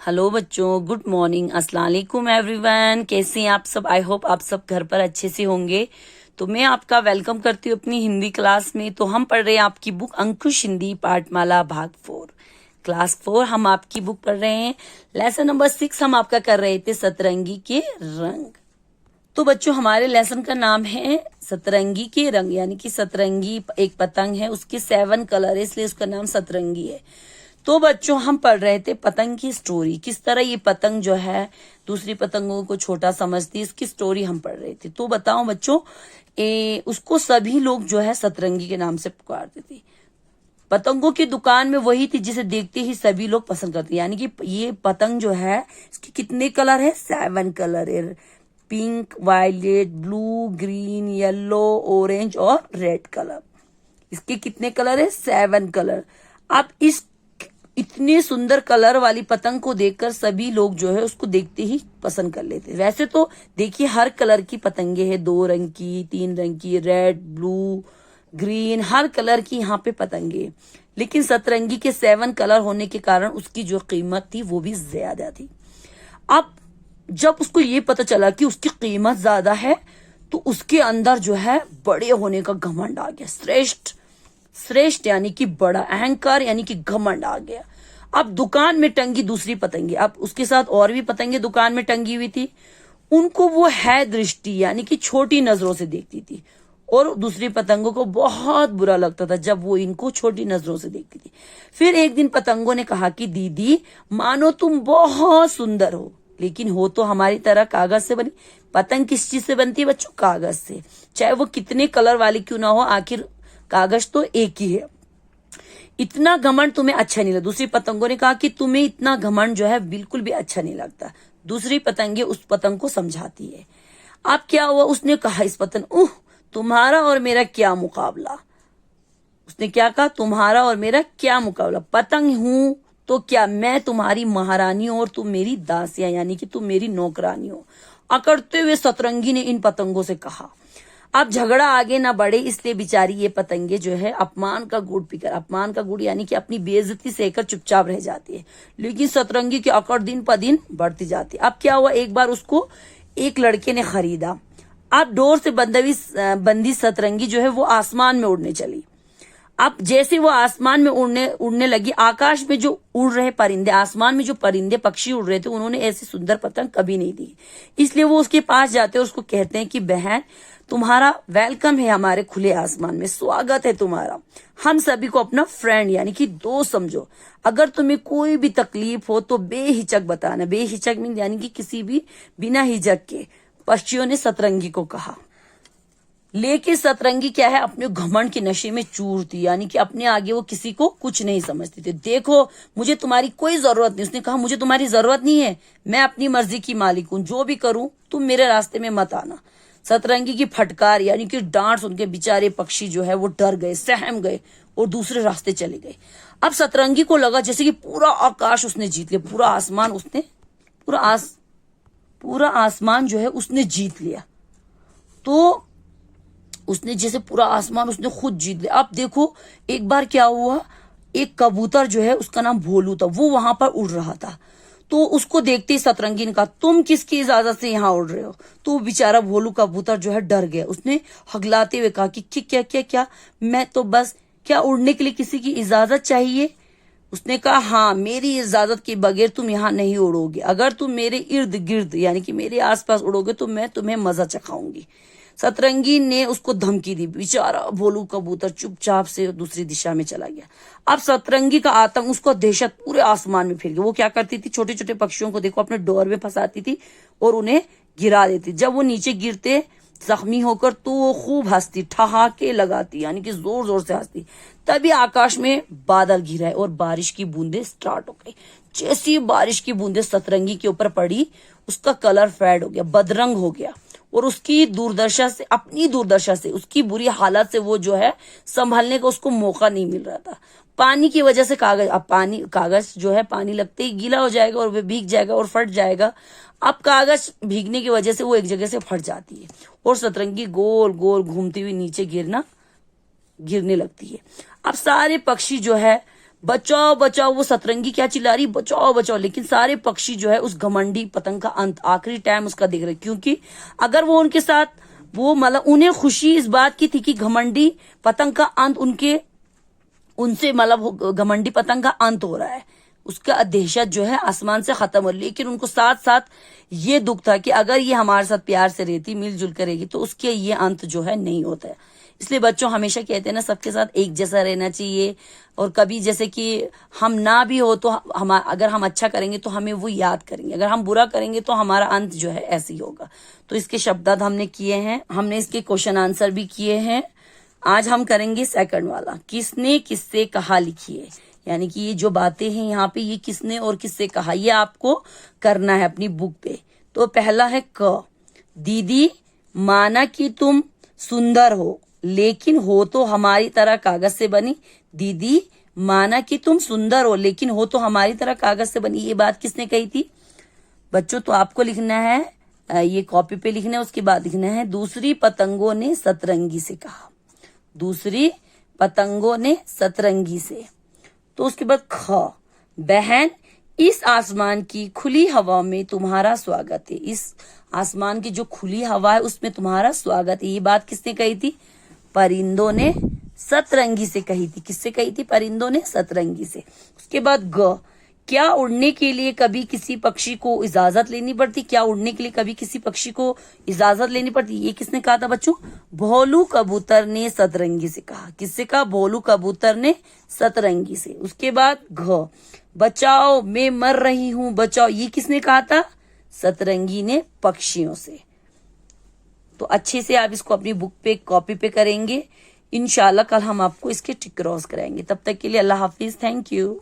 Hello बच्चों, good morning, अस्सलाम वालेकुम एवरीवन। कैसे हैं आप सब? आई होप आप सब घर पर अच्छे से होंगे। तो मैं आपका वेलकम करती हूँ अपनी हिंदी क्लास में। तो हम पढ़ रहे हैं आपकी बुक अंकुश हिंदी पाठमाला भाग 4, क्लास 4। हम आपकी बुक पढ़ रहे हैं। लेसन नंबर 6 हम आपका कर रहे थे, सतरंगी के रंग। तो बच्चों, हमारे लेसन का नाम है सतरंगी के रंग, यानी कि सतरंगी एक पतंग है, उसके 7 कलर है, इसलिए उसका नाम सतरंगी है। तो बच्चों, हम पढ़ रहे थे पतंग की स्टोरी, किस तरह ये पतंग जो है दूसरी पतंगों को छोटा समझती है, इसकी स्टोरी हम पढ़ रहे थे। तो बताओ बच्चों, उसको सभी लोग जो है सतरंगी के नाम से पुकारते थे। पतंगों की दुकान में वही थी जिसे देखते ही सभी लोग पसंद करते, यानी कि ये पतंग जो है इसके कितने कलर है? 7 कलर है। Pink, violet, blue, green, yellow, orange और रेड कलर। इसके कितने कलर है? 7 कलर। अब इस इतने सुंदर कलर वाली पतंग को देखकर सभी लोग जो है उसको देखते ही पसंद कर लेते। वैसे तो देखिए, हर कलर की पतंगे हैं, 2 रंग की, 3 रंग की, रेड, ब्लू, ग्रीन, हर कलर की यहाँ पे पतंगे। लेकिन सतरंगी के 7 कलर होने के कारण उसकी जो कीमत थी वो भी ज्यादा थी। अब जब उसको ये पता चला कि उसकी कीमत ज्यादा है, तो उसके अंदर जो है बड़े होने का घमंड आ गया। श्रेष्ठ यानी कि बड़ा, अहंकार यानी कि घमंड आ गया। अब दुकान में टंगी दूसरी पतंगे, अब उसके साथ और भी पतंगे दुकान में टंगी हुई थी, उनको वो है दृष्टि यानी कि छोटी नजरों से देखती थी, और दूसरी पतंगों को बहुत बुरा लगता था जब वो इनको छोटी नजरों से देखती थी। फिर एक दिन पतंगों ने कहा कि दीदी, मानो तुम बहुत सुंदर हो, लेकिन हो तो हमारी तरह कागज से बनी। पतंग किस चीज से बनती है बच्चों? कागज से। चाहे वो कितने कलर वाली क्यों ना हो, आखिर कागज तो एक ही है। इतना घमंड तुम्हें अच्छा नहीं लगता। दूसरी पतंगों ने कहा कि तुम्हें इतना घमंड जो है बिल्कुल भी अच्छा नहीं लगता। दूसरी पतंगे उस पतंग को समझाती है। अब क्या हुआ? उसने कहा इस पतंग, तुम्हारा और मेरा क्या मुकाबला। उसने क्या कहा? तुम्हारा और मेरा क्या मुकाबला। पतंग हूं तो क्या मैं तुम्हारी महारानी हूं और तुम मेरी दासियां, यानी कि तुम मेरी नौकरानी हो। अकड़ते हुए सतरंगी ने इन पतंगों से कहा। अब झगड़ा आगे ना बढ़े, इसलिए बेचारी ये पतंगे जो है अपमान का गुड़ यानी कि अपनी बेइज्जती सहकर चुपचाप रह जाती है। लेकिन सतरंगी की अकड़ दिन पर दिन बढ़ती जाती है। अब क्या हुआ? एक बार उसको एक लड़के ने खरीदा। अब डोर से बंदी सतरंगी जो है वो आसमान में उड़ने चली। अब जैसे वो आसमान में उड़ने लगी, आकाश में जो उड़ रहे परिंदे, आसमान में जो परिंदे पक्षी उड़ रहे थे, उन्होंने ऐसी सुंदर पतंग कभी नहीं दी। इसलिए वो उसके पास जाते हैं और उसको कहते हैं कि बहन, तुम्हारा वेलकम है हमारे खुले आसमान में, स्वागत है तुम्हारा। हम सभी को अपना फ्रेंड यानी कि दोस्त समझो। अगर तुम्हें कोई भी तकलीफ हो तो बेहिचक बताना। बेहिचक मीन यानी कि किसी भी बिना हिचक के, पक्षियों ने सतरंगी को कहा। लेकिन सतरंगी क्या है, अपने घमंड के नशे में चूर थी, यानी कि अपने आगे वो किसी को कुछ नहीं समझती थी। देखो, मुझे तुम्हारी कोई जरूरत नहीं। उसने कहा, मुझे तुम्हारी जरूरत नहीं है, मैं अपनी मर्जी की मालिक हूं, जो भी करूं तुम मेरे रास्ते में मत आना। सतरंगी की फटकार यानी कि डांट सुन के बेचारे पक्षी जो है वो डर गए, सहम गए और दूसरे रास्ते चले गए। अब सतरंगी को लगा जैसे कि पूरा आकाश उसने जीत लिया, पूरा आसमान जो है उसने जीत लिया। तो उसने जैसे पूरा आसमान उसने खुद जीत लिया। अब देखो, एक बार क्या हुआ, एक कबूतर जो है उसका नाम भोलू था, वो वहां पर उड़ रहा था। तो उसको देखते ही सतरंगी ने कहा, तुम किसकी इजाजत से यहाँ उड़ रहे हो? तो बेचारा भोलू कबूतर जो है डर गया। उसने हगलाते हुए कहा कि क्या क्या क्या, मैं तो बस, क्या उड़ने के लिए किसी की इजाजत चाहिए? उसने कहा, हाँ, मेरी इजाजत के बगैर तुम यहाँ नहीं उड़ोगे। अगर तुम मेरे इर्द गिर्द यानी कि मेरे आसपास उड़ोगे तो मैं तुम्हें मजा चखाऊंगी। सतरंगी ने उसको धमकी दी। बेचारा भोलू कबूतर चुपचाप से दूसरी दिशा में चला गया। अब सतरंगी का आतंक, उसको दहशत पूरे आसमान में फैल गया। वो क्या करती थी, छोटे छोटे पक्षियों को देखो अपने डोर में फंसाती थी और उन्हें गिरा देती। जब वो नीचे गिरते जख्मी होकर तो वो खूब हंसती, ठहाके लगाती यानी कि जोर जोर से हंसती। तभी आकाश में बादल घिराए और बारिश की बूंदें स्टार्ट हो गई। जैसी बारिश की बूंदें सतरंगी के ऊपर पड़ी, उसका कलर फेड हो गया, बदरंग हो गया, और उसकी अपनी दुर्दशा से, उसकी बुरी हालत से वो जो है संभलने का उसको मौका नहीं मिल रहा था। पानी की वजह से कागज जो है पानी लगते ही गीला हो जाएगा और वह भीग जाएगा और फट जाएगा। अब कागज भीगने की वजह से वो एक जगह से फट जाती है और सतरंगी गोल गोल घूमती हुई नीचे गिरने लगती है। अब सारे पक्षी जो है बचाओ बचाओ, वो सतरंगी क्या चिल्ला रही, बचाओ बचाओ। लेकिन सारे पक्षी जो है उस घमंडी पतंग का अंत आखिरी टाइम उसका देख रहे, क्योंकि अगर वो उनके साथ वो मतलब उन्हें खुशी इस बात की थी कि घमंडी पतंग का अंत उनसे मतलब घमंडी पतंग का अंत हो रहा है, उसका दहशत जो है आसमान से खत्म हो रही। लेकिन उनको साथ साथ ये दुख था कि अगर ये हमारे साथ प्यार से रहती, मिलजुल करेगी, तो उसके ये अंत जो है नहीं होता है। इसलिए बच्चों हमेशा कहते हैं ना, सबके साथ एक जैसा रहना चाहिए। और कभी जैसे कि हम ना भी हो तो अगर हम अच्छा करेंगे तो हमें वो याद करेंगे, अगर हम बुरा करेंगे तो हमारा अंत जो है ऐसे ही होगा। तो इसके शब्दार्थ हमने किए हैं, हमने इसके क्वेश्चन आंसर भी किए हैं। आज हम करेंगे सेकंड वाला, किसने किससे कहा लिखिए। यानी कि ये जो बातें हैं यहाँ पे, ये किसने और किससे कहा, ये आपको करना है अपनी बुक पे। तो पहला है क, दीदी माना कि तुम सुंदर हो लेकिन हो तो हमारी तरह कागज से बनी। दीदी माना कि तुम सुंदर हो लेकिन हो तो हमारी तरह कागज से बनी, ये बात किसने कही थी बच्चों? तो आपको लिखना है, ये कॉपी पे लिखना है। उसके बाद लिखना है, दूसरी पतंगों ने सतरंगी से कहा। दूसरी पतंगों ने सतरंगी से। तो उसके बाद ख, बहन इस आसमान की खुली हवा में तुम्हारा स्वागत है। इस आसमान की जो खुली हवा है उसमें तुम्हारा स्वागत है, ये बात किसने कही थी? परिंदों ने सतरंगी से कही थी। किससे कही थी? परिंदों ने सतरंगी से। उसके बाद ग, क्या उड़ने के लिए कभी किसी पक्षी को इजाजत लेनी पड़ती? क्या उड़ने के लिए कभी किसी पक्षी को इजाजत लेनी पड़ती? ये किसने कहा था बच्चों? भोलू कबूतर ने सतरंगी से कहा। किससे कहा? भोलू कबूतर ने सतरंगी से। उसके बाद घ, बचाओ मैं मर रही हूं बचाओ, ये किसने कहा था? सतरंगी ने पक्षियों से। तो अच्छे से आप इसको अपनी बुक पे कॉपी पे करेंगे। इंशाल्लाह कल हम आपको इसके टिक क्रॉस कराएंगे। तब तक के लिए अल्लाह हाफिज, थैंक यू।